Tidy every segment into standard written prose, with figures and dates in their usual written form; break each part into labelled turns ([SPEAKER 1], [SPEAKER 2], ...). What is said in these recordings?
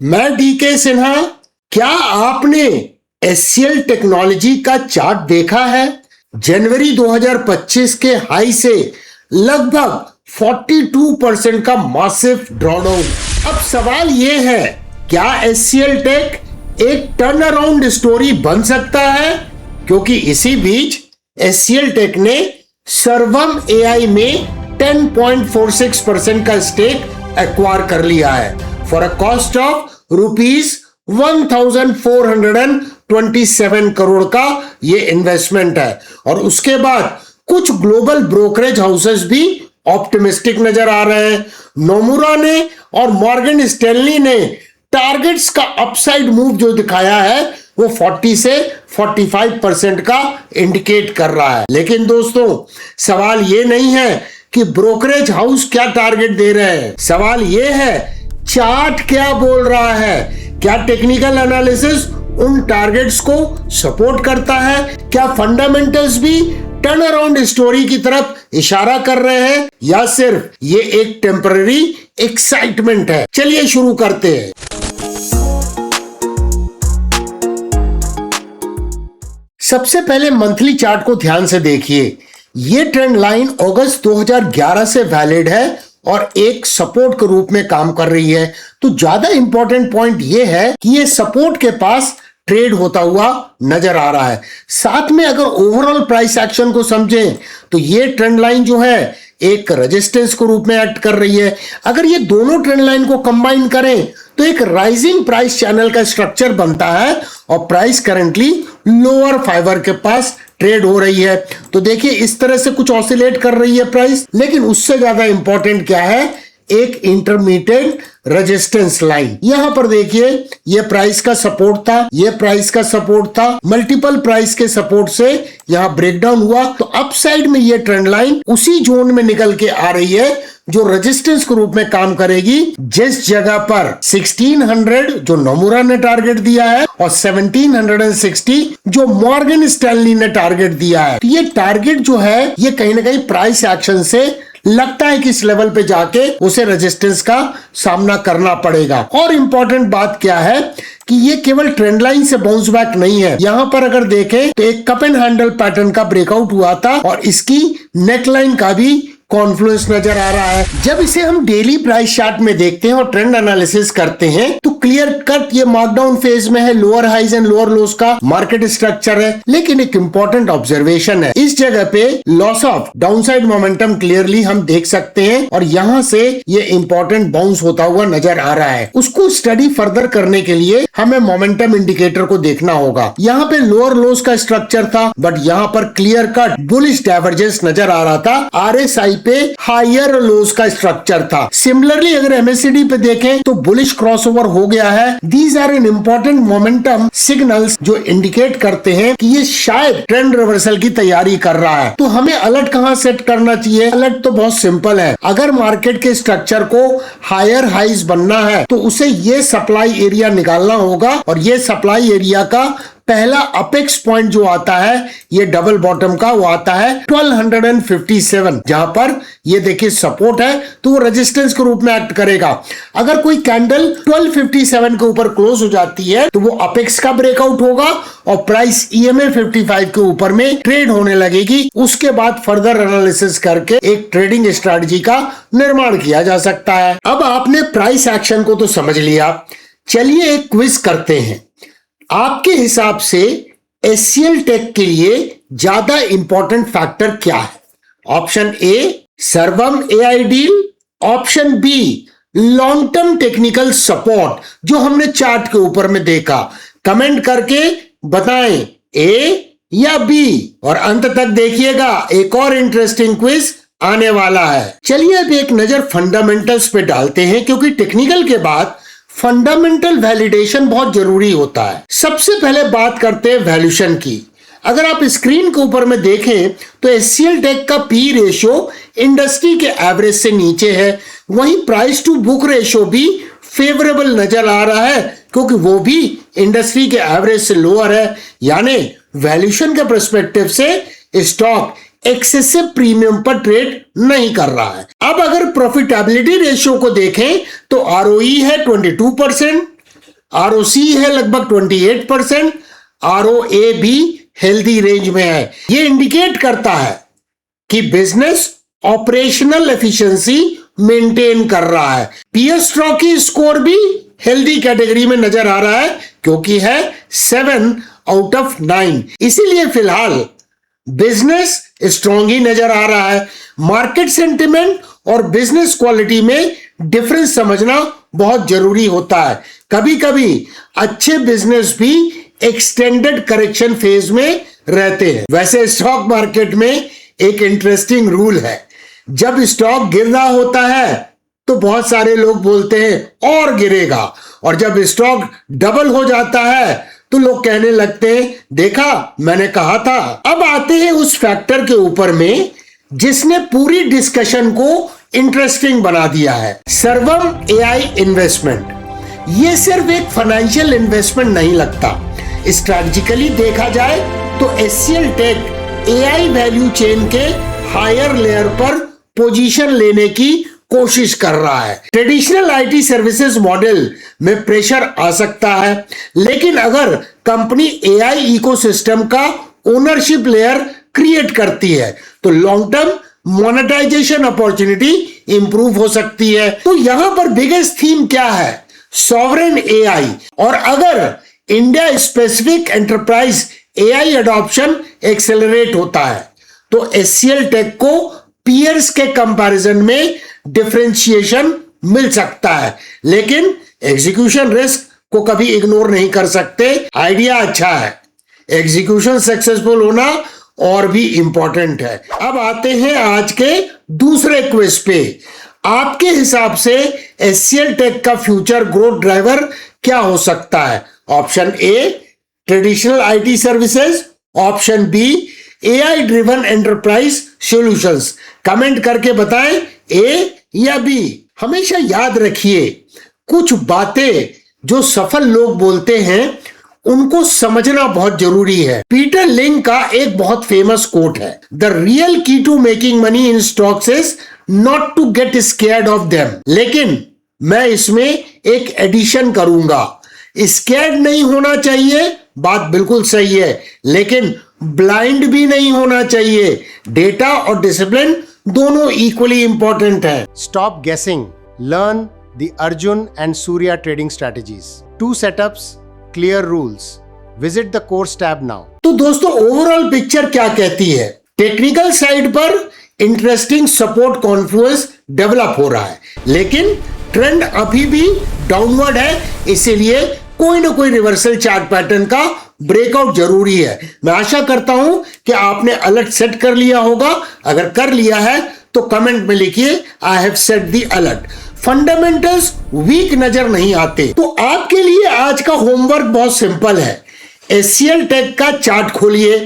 [SPEAKER 1] मैं डीके सिन्हा। क्या आपने एचसीएल टेक्नोलॉजी का चार्ट देखा है? जनवरी 2025 के हाई से लगभग 42% का मासिव ड्रॉडाउन। अब सवाल यह है, क्या एचसीएल टेक एक टर्न अराउंड स्टोरी बन सकता है? क्योंकि इसी बीच एचसीएल टेक ने सर्वम एआई में 10.46% का स्टेक एक्वायर कर लिया है for a cost of ₹1427 crore का ये इन्वेस्टमेंट है। और उसके बाद कुछ ग्लोबल ब्रोकरेज हाउसेस भी ऑप्टिमिस्टिक नजर आ रहे हैं। नोमुरा ने और मॉर्गन स्टैनली ने टारगेट्स का अपसाइड मूव जो दिखाया है वो 40 से 45% का इंडिकेट कर रहा है। लेकिन दोस्तों, सवाल ये नहीं है कि ब्रोकरेज हाउस क्या टारगेट दे रहे हैं, सवाल ये है चार्ट क्या बोल रहा है। क्या टेक्निकल एनालिसिस उन टारगेट्स को सपोर्ट करता है? क्या फंडामेंटल्स भी टर्न अराउंड स्टोरी की तरफ इशारा कर रहे हैं, या सिर्फ ये एक टेम्पररी एक्साइटमेंट है? चलिए शुरू करते हैं। सबसे पहले मंथली चार्ट को ध्यान से देखिए। ये ट्रेंड लाइन अगस्त 2011 से वैलिड है और एक सपोर्ट के रूप में काम कर रही है। तो ज्यादा इंपॉर्टेंट पॉइंट ये है कि ये सपोर्ट के पास ट्रेड होता हुआ नजर आ रहा है। साथ में अगर ओवरऑल प्राइस एक्शन को समझें तो ये ट्रेंड लाइन जो है एक रेजिस्टेंस के रूप में एक्ट कर रही है। अगर ये दोनों ट्रेंड लाइन को कंबाइन करें तो एक राइजिंग प्राइस चैनल का स्ट्रक्चर बनता है और प्राइस करंटली लोअर फाइबर के पास ट्रेड हो रही है। तो देखिए इस तरह से कुछ ऑसिलेट कर रही है प्राइस। लेकिन उससे ज्यादा इंपॉर्टेंट क्या है, एक इंटरमीडिएट रेजिस्टेंस लाइन। यहां पर देखिए ये प्राइस का सपोर्ट था, ये प्राइस का सपोर्ट था, मल्टीपल प्राइस के सपोर्ट से यहां ब्रेकडाउन हुआ। तो अपसाइड में ये ट्रेंड लाइन उसी जोन में निकल के आ रही है जो रेजिस्टेंस के रूप में काम करेगी, जिस जगह पर 1600 जो नोमुरा ने टारगेट दिया है और 1760 जो मॉर्गन स्टैनली ने टारगेट दिया है। तो ये टारगेट जो है ये कहीं ना कहीं प्राइस एक्शन से लगता है कि इस लेवल पे जाके उसे रेजिस्टेंस का सामना करना पड़ेगा। और इंपॉर्टेंट बात क्या है कि ये केवल ट्रेंड लाइन से बाउंस बैक नहीं है। यहां पर अगर देखें तो एक कप एंड हैंडल पैटर्न का ब्रेकआउट हुआ था और इसकी नेकलाइन का भी कॉन्फ्लुएंस नजर आ रहा है। जब इसे हम डेली प्राइस चार्ट में देखते हैं और ट्रेंड एनालिसिस करते हैं तो क्लियर कट ये मार्कडाउन फेज में है। Lower highs and lower lows का मार्केट स्ट्रक्चर है। लेकिन एक इंपॉर्टेंट ऑब्जर्वेशन है, इस जगह पे loss of downside momentum clearly हम देख सकते हैं और यहां से ये इंपॉर्टेंट बाउंस होता हुआ नजर आ रहा है। उसको स्टडी फर्दर करने के लिए हमें मोमेंटम इंडिकेटर को देखना होगा। यहाँ पे लोअर लोस का स्ट्रक्चर था बट यहाँ पर क्लियर कट बुलिश डाइवर्जेंस नजर आ रहा था। आरएसआई पे हायर लोस का स्ट्रक्चर था। सिमिलरली अगर एमएससीडी पे देखें तो बुलिश क्रॉसओवर हो गया है। These are an important momentum signals जो इंडिकेट करते हैं कि ये शायद ट्रेंड रिवर्सल की तैयारी कर रहा है। तो हमें अलर्ट कहां सेट करना चाहिए? अलर्ट तो बहुत सिंपल है। अगर मार्केट के स्ट्रक्चर को हायर हाइज बनना है तो उसे ये सप्लाई एरिया निकालना होगा और ये सप्लाई एरिया का पहला अपेक्स पॉइंट जो आता है ये डबल बॉटम का वो आता है 1257, जहां पर ये देखिए सपोर्ट है तो वो रेजिस्टेंस के रूप में एक्ट करेगा। अगर कोई कैंडल 1257 के ऊपर क्लोज हो जाती है तो वो अपेक्स का ब्रेकआउट होगा और प्राइस EMA 55 के ऊपर में ट्रेड होने लगेगी। उसके बाद फर्दर एनालिसिस करके एक ट्रेडिंग स्ट्रेटजी का निर्माण किया जा सकता है। अब आपने प्राइस एक्शन को तो समझ लिया, चलिए एक क्विज करते हैं। आपके हिसाब से एचसीएल टेक के लिए ज्यादा इंपॉर्टेंट फैक्टर क्या है? Option A Sarvam AI deal, option B long term technical support जो हमने चार्ट के ऊपर में देखा। कमेंट करके बताएं ए या बी और अंत तक देखिएगा, एक और इंटरेस्टिंग क्विज आने वाला है। चलिए अब एक नजर फंडामेंटल्स पे डालते हैं, क्योंकि टेक्निकल के बाद फंडामेंटल वैलिडेशन बहुत जरूरी होता है। सबसे पहले बात करते हैं वैल्यूएशन की। अगर आप स्क्रीन के ऊपर में देखें तो एचसीएल टेक का पी रेशियो इंडस्ट्री के एवरेज से नीचे है। वहीं प्राइस टू बुक रेशियो भी फेवरेबल नजर आ रहा है क्योंकि वो भी इंडस्ट्री के एवरेज से लोअर है। यानी वैल्यूएशन के पर्सपेक्टिव से स्टॉक एक्सेसिव प्रीमियम पर ट्रेड नहीं कर रहा है। अब अगर प्रॉफिटेबिलिटी रेशियो को देखें तो आरओई है 22%, ROC है लगभग 28%, ROA भी हेल्दी रेंज में है। ये इंडिकेट करता है कि बिजनेस ऑपरेशनल एफिशिएंसी मेंटेन कर रहा है। पीएस स्टॉक की स्कोर भी हेल्दी कैटेगरी में नजर आ रहा है क्योंकि है 7 आउट ऑफ 9। इसीलिए फिलहाल बिजनेस स्ट्रॉन्ग ही नजर आ रहा है। मार्केट सेंटिमेंट और बिजनेस क्वालिटी में डिफरेंस समझना बहुत जरूरी होता है। कभी कभी अच्छे बिजनेस भी एक्सटेंडेड करेक्शन फेज में रहते हैं। वैसे स्टॉक मार्केट में एक इंटरेस्टिंग रूल है, जब स्टॉक गिर रहा होता है तो बहुत सारे लोग बोलते हैं और गिरेगा, और जब स्टॉक डबल हो जाता है तो लोग कहने लगते हैं देखा मैंने कहा था। अब आते हैं उस फैक्टर के ऊपर में जिसने पूरी डिस्कशन को इंटरेस्टिंग बना दिया है, सर्वम AI इन्वेस्टमेंट। ये सिर्फ एक फाइनेंशियल इन्वेस्टमेंट नहीं लगता। स्ट्रैटेजिकली देखा जाए तो HCL tech AI value chain के हायर लेयर पर पोजीशन लेने की कोशिश कर रहा है। ट्रेडिशनल IT सर्विसेज मॉडल में प्रेशर आ सकता है, लेकिन अगर कंपनी AI इकोसिस्टम का ओनरशिप लेयर क्रिएट करती है तो long term monetisation opportunity improve हो सकती है। तो यहां पर बिगेस्ट थीम क्या है? Sovereign AI। और अगर India specific enterprise AI adoption accelerate होता है तो HCL टेक को पीयर्स के कंपैरिजन में डिफरेंशिएशन मिल सकता है, लेकिन एग्जीक्यूशन रिस्क को कभी इग्नोर नहीं कर सकते। आइडिया अच्छा है, एग्जीक्यूशन सक्सेसफुल होना और भी इंपॉर्टेंट है। अब आते हैं आज के दूसरे क्विज पे। आपके हिसाब से HCL टेक का फ्यूचर ग्रोथ ड्राइवर क्या हो सकता है? Option A traditional IT services, option B AI driven enterprise solutions. Comment करके बताएं ए या बी। हमेशा याद रखिए, कुछ बातें जो सफल लोग बोलते हैं उनको समझना बहुत जरूरी है। पीटर लिंक का एक बहुत फेमस कोट है, the real key to making money in stocks is not to get scared of them. लेकिन मैं इसमें एक एडिशन करूंगा, स्कैर्ड नहीं होना चाहिए, बात बिल्कुल सही है, लेकिन ब्लाइंड भी नहीं होना चाहिए। डेटा और डिसिप्लिन दोनों इक्वली इंपॉर्टेंट है।
[SPEAKER 2] Stop guessing. Learn the Arjun and Surya trading strategies. 2 setups, clear rules. Visit the course tab now.
[SPEAKER 1] तो दोस्तों ओवरऑल पिक्चर क्या कहती है? टेक्निकल साइड पर इंटरेस्टिंग सपोर्ट कॉन्फ्लुएंस डेवलप हो रहा है, लेकिन ट्रेंड अभी भी डाउनवर्ड है, इसीलिए कोई ना कोई रिवर्सल चार्ट पैटर्न का ब्रेकआउट जरूरी है। मैं आशा करता हूं कि आपने अलर्ट सेट कर लिया होगा। अगर कर लिया है तो कमेंट में लिखिए I have set the alert. Fundamentals weak नजर नहीं आते, तो आपके लिए आज का होमवर्क बहुत सिंपल है। HCL टेक का चार्ट खोलिए,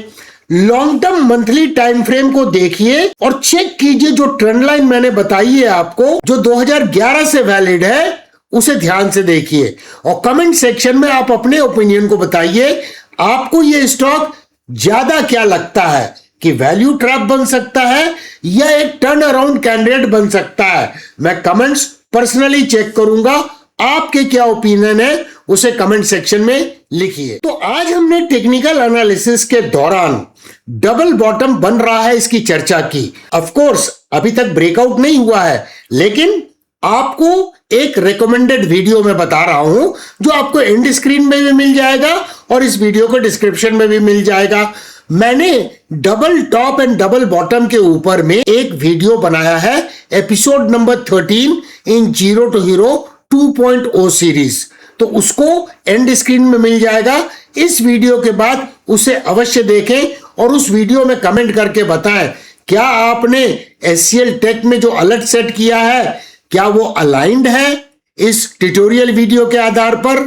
[SPEAKER 1] long term monthly time frame को देखिए और चेक कीजिए जो ट्रेंड लाइन मैंने बताई है आपको, जो 2011 से वैलिड है, उसे ध्यान से देखिए और कमेंट सेक्शन में आप अपने ओपिनियन को बताइए। आपको यह स्टॉक ज्यादा क्या लगता है कि वैल्यू ट्रैप बन सकता है या एक टर्न अराउंड कैंडिडेट बन सकता है? मैं कमेंट्स पर्सनली चेक करूंगा। आपके क्या ओपिनियन है उसे कमेंट सेक्शन में लिखिए। तो आज हमने टेक्निकल एनालिसिस के दौरान डबल बॉटम बन रहा है इसकी चर्चा की। ऑफ कोर्स अभी तक ब्रेकआउट नहीं हुआ है, लेकिन आपको एक रिकमेंडेड वीडियो में बता रहा हूं जो आपको एंड स्क्रीन में भी मिल जाएगा और इस वीडियो को डिस्क्रिप्शन में भी मिल जाएगा। मैंने double top and double bottom के ऊपर में एक वीडियो बनाया है, episode number 13 in zero to hero 2.0 series, तो उसको एंड स्क्रीन में मिल जाएगा। इस वीडियो के बाद उसे अवश्य देखें और उस वीडियो में कमेंट करके बताएं क्या आपने HCL टेक में जो अलर्ट सेट किया है क्या वो अलाइंड है इस ट्यूटोरियल वीडियो के आधार पर।